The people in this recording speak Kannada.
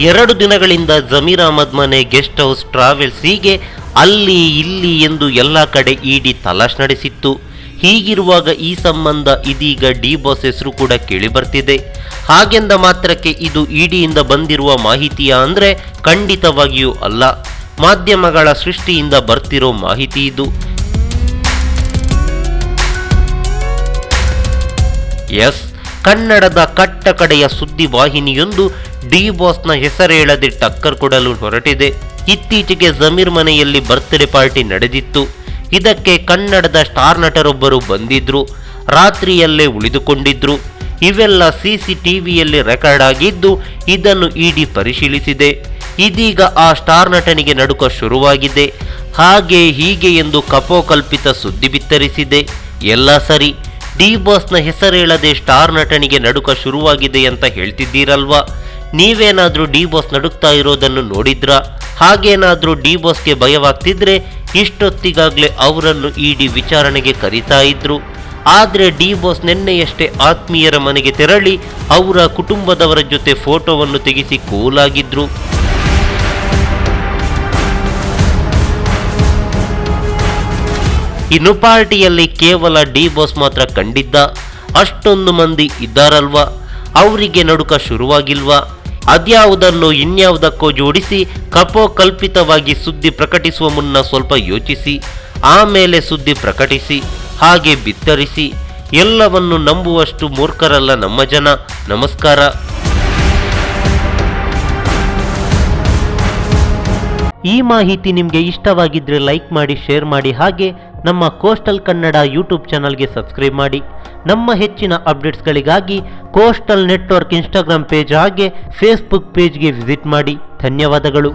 2 ದಿನಗಳಿಂದ ಜಮೀರ್ ಅಹಮದ್ ಮನೆ, ಗೆಸ್ಟ್ ಹೌಸ್, ಟ್ರಾವೆಲ್ಸ್ ಹೀಗೆ ಅಲ್ಲಿ ಇಲ್ಲಿ ಎಂದು ಎಲ್ಲ ಕಡೆ ಇಡಿ ತಲಾಶ್ ನಡೆಸಿತ್ತು. ಹೀಗಿರುವಾಗ ಈ ಸಂಬಂಧ ಇದೀಗ ಡಿ ಬಾಸ್ ಹೆಸರು ಕೂಡ ಕೇಳಿ ಬರ್ತಿದೆ. ಹಾಗೆಂದ ಮಾತ್ರಕ್ಕೆ ಇದು ಇಡಿಯಿಂದ ಬಂದಿರುವ ಮಾಹಿತಿಯ ಅಂದರೆ ಖಂಡಿತವಾಗಿಯೂ ಅಲ್ಲ. ಮಾಧ್ಯಮಗಳ ಸೃಷ್ಟಿಯಿಂದ ಬರ್ತಿರೋ ಮಾಹಿತಿ ಇದು. ಎಸ್, ಕನ್ನಡದ ಕಟ್ಟ ಕಡೆಯ ಸುದ್ದಿ ವಾಹಿನಿಯೊಂದು ಡಿ ಬಾಸ್ನ ಹೆಸರೇಳದೆ ಟಕ್ಕರ್ ಕೊಡಲು ಹೊರಟಿದೆ. ಇತ್ತೀಚೆಗೆ ಜಮೀರ್ ಮನೆಯಲ್ಲಿ ಬರ್ತ್ಡೇ ಪಾರ್ಟಿ ನಡೆದಿತ್ತು. ಇದಕ್ಕೆ ಕನ್ನಡದ ಸ್ಟಾರ್ ನಟರೊಬ್ಬರು ಬಂದಿದ್ರು, ರಾತ್ರಿಯಲ್ಲೇ ಉಳಿದುಕೊಂಡಿದ್ರು. ಇವೆಲ್ಲ CCTVಯಲ್ಲಿ ರೆಕಾರ್ಡ್ ಆಗಿದ್ದು ಇದನ್ನು ಇಡಿ ಪರಿಶೀಲಿಸಿದೆ. ಇದೀಗ ಆ ಸ್ಟಾರ್ ನಟನಿಗೆ ನಡುಕ ಶುರುವಾಗಿದೆ. ಹಾಗೆ ಹೀಗೆ ಎಂದು ಕಪೋಕಲ್ಪಿತ ಸುದ್ದಿ ಬಿತ್ತರಿಸಿದೆ. ಎಲ್ಲ ಸರಿ, ಡಿ ಬಾಸ್ನ ಹೆಸರೇಳದೆ ಸ್ಟಾರ್ ನಟನಿಗೆ ನಡುಕ ಶುರುವಾಗಿದೆ ಅಂತ ಹೇಳ್ತಿದ್ದೀರಲ್ವಾ? ನೀವೇನಾದ್ರೂ ಡಿ ಬಾಸ್ ನಡುಕ್ತಾ ಇರೋದನ್ನು ನೋಡಿದ್ರಾ? ಹಾಗೇನಾದ್ರೂ ಡಿ ಬಾಸ್ಗೆ ಭಯವಾಗ್ತಿದ್ರೆ ಇಷ್ಟೊತ್ತಿಗಾಗಲೇ ಅವರನ್ನು ಇಡಿ ವಿಚಾರಣೆಗೆ ಕರೀತಾ ಇದ್ರು. ಆದರೆ ಡಿ ಬಾಸ್ ನಿನ್ನೆಯಷ್ಟೇ ಆತ್ಮೀಯರ ಮನೆಗೆ ತೆರಳಿ ಅವರ ಕುಟುಂಬದವರ ಜೊತೆ ಫೋಟೋವನ್ನು ತೆಗೆಸಿ ಕೂಲಾಗಿದ್ರು. ಇನ್ನು ಪಾರ್ಟಿಯಲ್ಲಿ ಕೇವಲ ಡಿ ಬಾಸ್ ಮಾತ್ರ ಕಂಡಿದ್ದ. ಅಷ್ಟೊಂದು ಮಂದಿ ಇದ್ದಾರಲ್ವಾ, ಅವರಿಗೆ ನಡುಕ ಶುರುವಾಗಿಲ್ವಾ? ಅದ್ಯಾವುದನ್ನು ಇನ್ಯಾವುದಕ್ಕೋ ಜೋಡಿಸಿ ಕಪೋಕಲ್ಪಿತವಾಗಿ ಸುದ್ದಿ ಪ್ರಕಟಿಸುವ ಮುನ್ನ ಸ್ವಲ್ಪ ಯೋಚಿಸಿ, ಆಮೇಲೆ ಸುದ್ದಿ ಪ್ರಕಟಿಸಿ, ಹಾಗೆ ಬಿತ್ತರಿಸಿ. ಎಲ್ಲವನ್ನು ನಂಬುವಷ್ಟು ಮೂರ್ಖರಲ್ಲ ನಮ್ಮ ಜನ. ನಮಸ್ಕಾರ. ಈ ಮಾಹಿತಿ ನಿಮಗೆ ಇಷ್ಟವಾಗಿದ್ದರೆ ಲೈಕ್ ಮಾಡಿ, ಶೇರ್ ಮಾಡಿ, ಹಾಗೆ ನಮ್ಮ ಕೋಸ್ಟಲ್ ಕನ್ನಡ ಯೂಟ್ಯೂಬ್ ಚಾನಲ್ಗೆ ಸಬ್ಸ್ಕ್ರೈಬ್ ಮಾಡಿ. ನಮ್ಮ ಹೆಚ್ಚಿನ ಅಪ್ಡೇಟ್ಸ್ಗಳಿಗಾಗಿ ಕೋಸ್ಟಲ್ ನೆಟ್ವರ್ಕ್ ಇನ್ಸ್ಟಾಗ್ರಾಮ್ ಪೇಜ್ ಹಾಗೆ ಫೇಸ್ಬುಕ್ ಪೇಜ್ಗೆ ವಿಸಿಟ್ ಮಾಡಿ. ಧನ್ಯವಾದಗಳು.